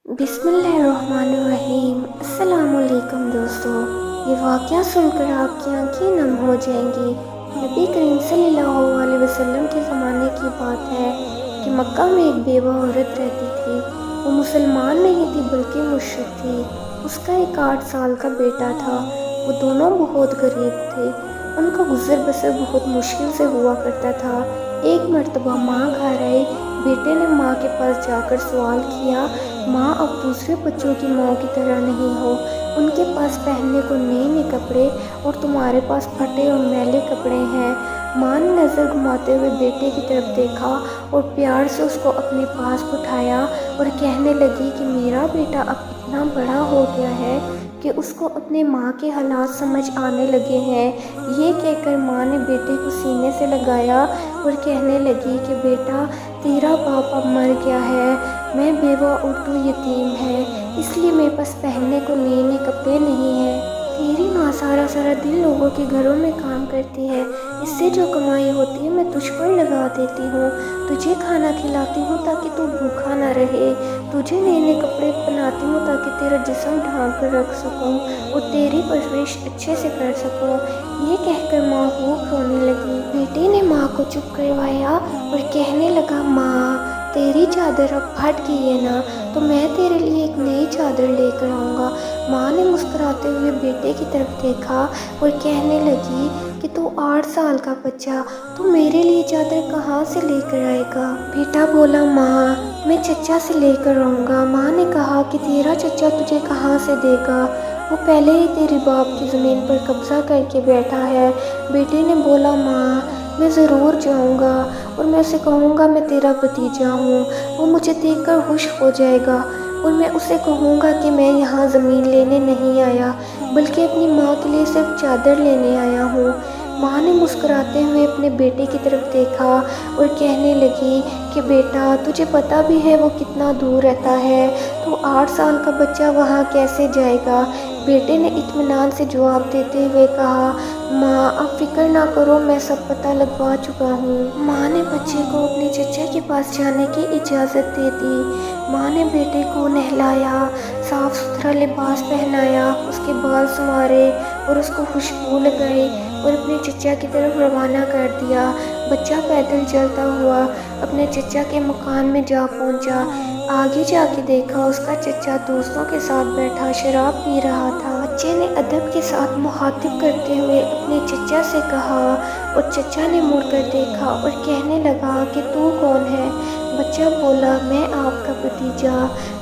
बिस्मिल्लाहिर्रहमानिर्रहीम। अस्सलाम वालेकुम दोस्तों, ये वाक़या सुनकर आपकी आंखें नम हो जाएंगी। नबी करीम सल्लल्लाहु अलैहि वसल्लम के ज़माने की बात है कि मक्का में एक बेवा औरत रहती थी। वो मुसलमान नहीं थी बल्कि मुशरिक थी। उसका एक 8 साल का बेटा था। वो दोनों बहुत गरीब थे। उनका गुजर बसर बहुत मुश्किल से हुआ करता था। एक मर्तबा माँ घर आई। बेटे ने माँ के पास जाकर सवाल किया, माँ अब दूसरे बच्चों की माँ की तरह नहीं हो। उनके पास पहनने को नए नए कपड़े और तुम्हारे पास फटे और मैले कपड़े हैं। माँ ने नज़र घुमाते हुए बेटे की तरफ देखा और प्यार से उसको अपने पास उठाया और कहने लगी कि मेरा बेटा अब इतना बड़ा हो गया है कि उसको अपने माँ के हालात समझ आने लगे हैं। ये कहकर माँ ने बेटे को सीने से लगाया और कहने लगी कि बेटा, तेरा बाप अब मर गया है, मैं बेवा और तू यतीम है, इसलिए मेरे पास पहनने को नए नए कपड़े नहीं हैं। तेरी माँ सारा सारा दिन लोगों के घरों में काम करती है, इससे जो कमाई होती है मैं तुझ पर लगा देती हूँ। तुझे खाना खिलाती हूँ ताकि तू भूखा ना रहे, तुझे नए नए कपड़े पहनाती हूँ ताकि तेरा जिस्म ढांप कर रख सकूँ और तेरी परवरिश अच्छे से कर सकूँ। ये कहकर माँ खूब रोने लगी। बेटे ने माँ को चुप करवाया और कहने लगा, माँ तेरी चादर अब फट गई है ना, तो मैं तेरे लिए एक नई चादर लेकर आऊँगा। माँ ने मुस्कुराते हुए बेटे की तरफ देखा और कहने लगी कि तू 8 साल का बच्चा, तू मेरे लिए चादर कहाँ से लेकर आएगा। बेटा बोला, माँ मैं चचा से लेकर आऊँगा। माँ ने कहा कि तेरा चचा तुझे कहाँ से देगा, वो पहले ही तेरे बाप की ज़मीन पर कब्जा करके बैठा है। बेटे ने बोला, माँ मैं ज़रूर जाऊँगा और मैं उसे कहूँगा मैं तेरा भतीजा हूँ। वो मुझे देखकर खुश हो जाएगा और मैं उसे कहूँगा कि मैं यहाँ ज़मीन लेने नहीं आया बल्कि अपनी माँ के लिए सिर्फ चादर लेने आया हूँ। माँ ने मुस्कुराते हुए अपने बेटे की तरफ देखा और कहने लगी कि बेटा, तुझे पता भी है वो कितना दूर रहता है, तो 8 साल का बच्चा वहाँ कैसे जाएगा। बेटे ने इत्मीनान से जवाब देते हुए कहा, माँ आप फिक्र ना करो, मैं सब पता लगवा चुका हूँ। माँ ने बच्चे को अपने चचा के पास जाने की इजाज़त दे दी। माँ ने बेटे को नहलाया, साफ़ सुथरा लिबास पहनाया, उसके बाल संवारे और उसको खुशबू लगाई और अपने चचा की तरफ रवाना कर दिया। बच्चा पैदल चलता हुआ अपने चचा के मकान में जा पहुंचा। आगे जाके देखा उसका चचा दोस्तों के साथ बैठा शराब पी रहा था। बच्चे ने अदब के साथ मुखातिब करते हुए अपने चचा से कहा और चचा ने मुड़कर देखा और कहने लगा कि तू कौन है। बच्चा बोला, मैं आपका भतीजा,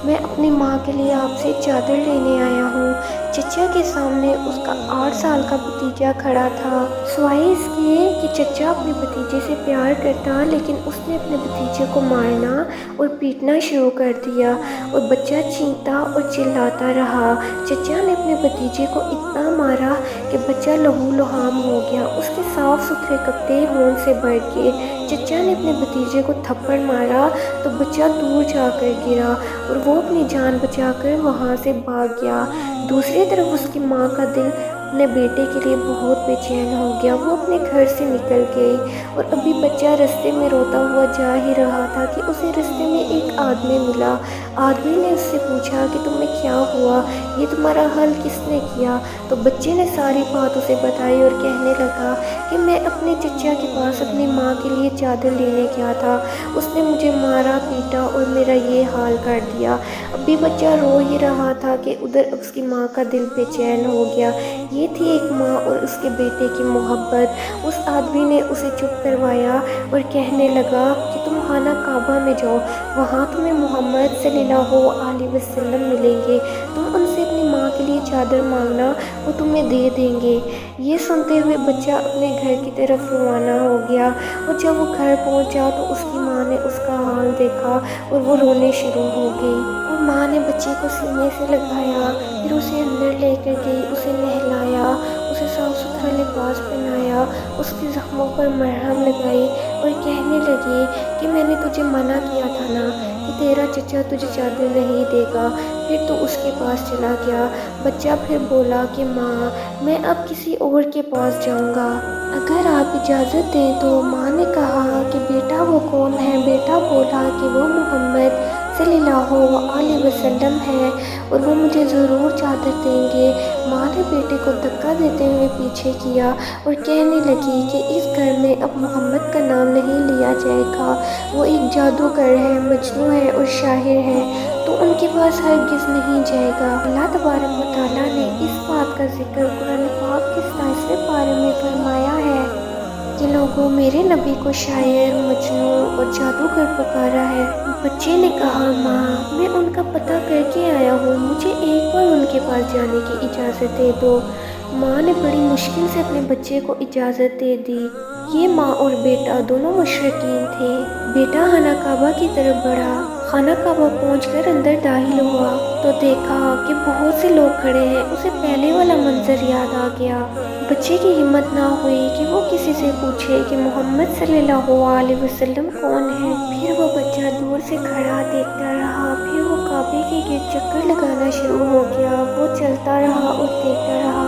मैं अपनी माँ के लिए आपसे चादर लेने आया हूँ। चचा के सामने उसका 8 साल का भतीजा खड़ा था। सिवाय इसके कि चचा अपने भतीजे से प्यार करता, लेकिन उसने अपने भतीजे को मारना और पीटना शुरू कर दिया और बच्चा चीखता और चिल्लाता रहा। चचा ने अपने भतीजे को इतना मारा कि बच्चा लहू लुहान हो गया। उसके साफ सुथरे कपड़े होंठ से भर गए। चचा ने अपने भतीजे को थप्पड़ मारा तो बच्चा दूर जाकर गिरा और वो अपनी जान बचाकर वहाँ से भाग गया। दूसरी तरफ उसकी माँ का दिल अपने बेटे के लिए बहुत बेचैन हो गया। वो अपने घर से निकल गई और अभी बच्चा रास्ते में रोता हुआ जा ही रहा था कि उसे रास्ते में एक आदमी मिला। आदमी ने उससे पूछा कि तुम्हें क्या हुआ, ये तुम्हारा हल किसने किया। तो बच्चे ने सारी बात उसे बताई और कहने लगा कि मैं अपने चचा के पास अपनी माँ के लिए चादर लेने गया था, उसने मुझे मारा पीटा और मेरा ये हाल कर दिया। अभी बच्चा रो ही रहा था कि उधर उसकी माँ का दिल बेचैन हो गया। ये थी एक माँ और उसके बेटे की मोहब्बत। उस आदमी ने उसे चुप करवाया और कहने लगा कि तुम खाना काबा में जाओ, वहाँ तुम्हें मोहम्मद सल्लल्लाहु अलैहि वसल्लम मिलेंगे, तुम उनसे अपनी माँ के लिए चादर मांगना, वो तुम्हें दे देंगे। ये सुनते हुए बच्चा अपने घर की तरफ रवाना हो गया और जब वो घर पहुँचा तो उसकी माँ ने उसका हाल देखा और वो रोने शुरू हो गई। और माँ ने बच्चे को सीने से लगाया, फिर उसे अंदर लेकर गई, उसे नहलाया, उसे साफ सुथरा लिबास पहनाया, उसके ज़ख्मों पर मरहम लगाई और कहने लगी कि मैंने तुझे मना किया था ना कि तेरा चचा तुझे चादर नहीं देगा। फिर तो उसके पास चला गया। बच्चा फिर बोला कि माँ मैं अब किसी और के पास जाऊँगा, अगर आप इजाज़त दें तो। माँ ने कहा कि बेटा वो कौन है। बेटा बोला कि वो मोहम्मद सल्लल्लाहु अलैहि वसल्लम है और वो मुझे ज़रूर चादर देंगे। माँ ने बेटे को धक्का देते हुए पीछे किया और कहने लगी कि इस घर में अब मोहम्मद का नाम नहीं लिया जाएगा। वो एक जादूगर है, मजनू है और शाहिर है, तो उनके पास हरगिज़ नहीं जाएगा। अल्लाह तबारक व तआला ने इस बात का जिक्र कुरान पाक के 27वें पारे में फरमाया है कि लोगों, मेरे नबी को शायर, मजनू और जादूगर पुकारा है। बच्चे ने कहा, माँ मैं उनका पता करके आया हूँ, मुझे एक बार उनके पास जाने की इजाज़त दे दो। माँ ने बड़ी मुश्किल से अपने बच्चे को इजाज़त दे दी। ये माँ और बेटा दोनों मुशरिकीन थे। बेटा खाना काबा की तरफ बढ़ा। खाना काबा पहुंचकर अंदर दाखिल हुआ तो देखा कि बहुत से लोग खड़े हैं। उसे पहले वाला मंजर याद आ गया। बच्चे की हिम्मत ना हुई कि वो किसी से पूछे कि मोहम्मद सल्लल्लाहु अलैहि वसल्लम कौन है। फिर वो बच्चा दूर से खड़ा देखता रहा। फिर वो काबे के गिर्द चक्कर लगाना शुरू हो गया। वो चलता रहा और देखता रहा।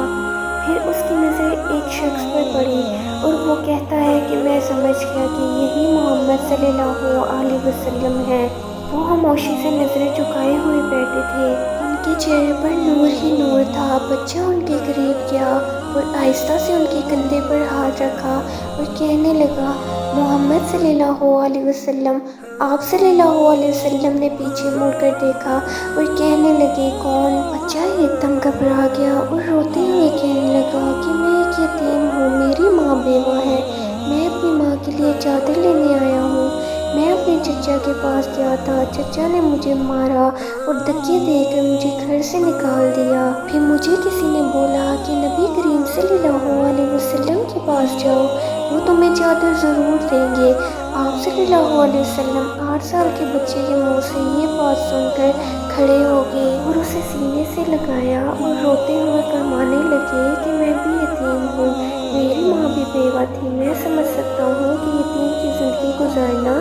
फिर उसकी नज़र एक शख्स पर पड़ी और वो कहता है कि मैं समझ गया कि यही मोहम्मद सल्लल्लाहु अलैहि वसल्लम है। वो खामोशी से नज़रें झुकाए हुए बैठे थे। उनके चेहरे पर नूर ही नूर था। बच्चा उनके करीब गया और आहिस्ता से उनके कंधे पर हाथ रखा और कहने लगा, मोहम्मद सल्लल्लाहु अलैहि वसल्लम। आप सल्लल्लाहु अलैहि वसल्लम ने पीछे मुड़कर देखा और कहने लगे, कौन? बच्चा एकदम घबरा गया और रोते हुए कहने लगा कि मैं एक यतीम हूँ, मेरी माँ बेवा है, मैं अपनी माँ के लिए चादर लेने आया हूँ। मैं अपने चचा के पास गया था, चचा ने मुझे मारा और धक्के देकर मुझे घर से निकाल दिया। फिर मुझे किसी ने बोला कि नबी करीम सल्लल्लाहु अलैहि वसल्लम के पास जाओ, वो तुम्हें चादर ज़रूर देंगे। आप सल्लल्लाहु अलैहि वसल्लम 8 साल के बच्चे के मुंह से ये बात सुनकर खड़े हो गए और उसे सीने से लगाया और रोते हुए फरमाने लगे कि मैं भी यतीम हूँ, मेरी माँ भी बेवा थी, मैं समझ सकता हूँ कि यतीम की ज़िंदगी गुजारना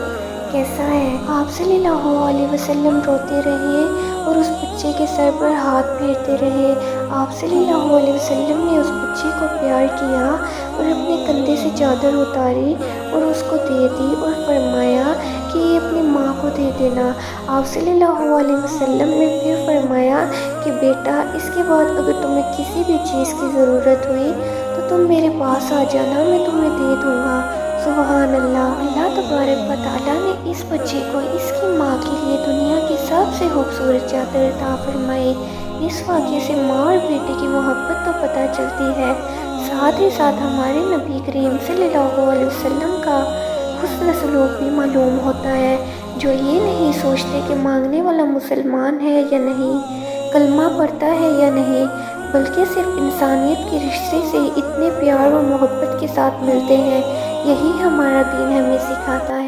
कैसा है। आप सल्लल्लाहु अलैहि वसल्लम रोते रहे और उस बच्चे के सर पर हाथ फेरते रहे। आप सल्लल्लाहु अलैहि वसल्लम ने उस बच्चे को प्यार किया और अपने कंधे से चादर उतारी और उसको दे दी और फरमाया कि ये अपनी माँ को दे देना। आप सल्लल्लाहु अलैहि वसल्लम ने फिर फरमाया कि बेटा, इसके बाद अगर तुम्हें किसी भी चीज़ की ज़रूरत हुई तो तुम मेरे पास आ जाना, मैं तुम्हें दे दूँगा। सुभान अल्लाह। अल्लाह तबारक व तआला ने इस बच्चे को इसकी माँ के लिए दुनिया की सबसे खूबसूरत चादर अता फरमाई। इस वाक़े से माँ और बेटे की मोहब्बत तो पता चलती है, साथ ही साथ हमारे नबी करीम सल्लल्लाहु अलैहि वसल्लम का हुस्न सलूक भी मालूम होता है, जो ये नहीं सोचते कि मांगने वाला मुसलमान है या नहीं, कलमा पढ़ता है या नहीं, बल्कि सिर्फ इंसानियत के रिश्ते से इतने प्यार और मोहब्बत के साथ मिलते हैं। यही हमारा दीन हमें सिखाता है।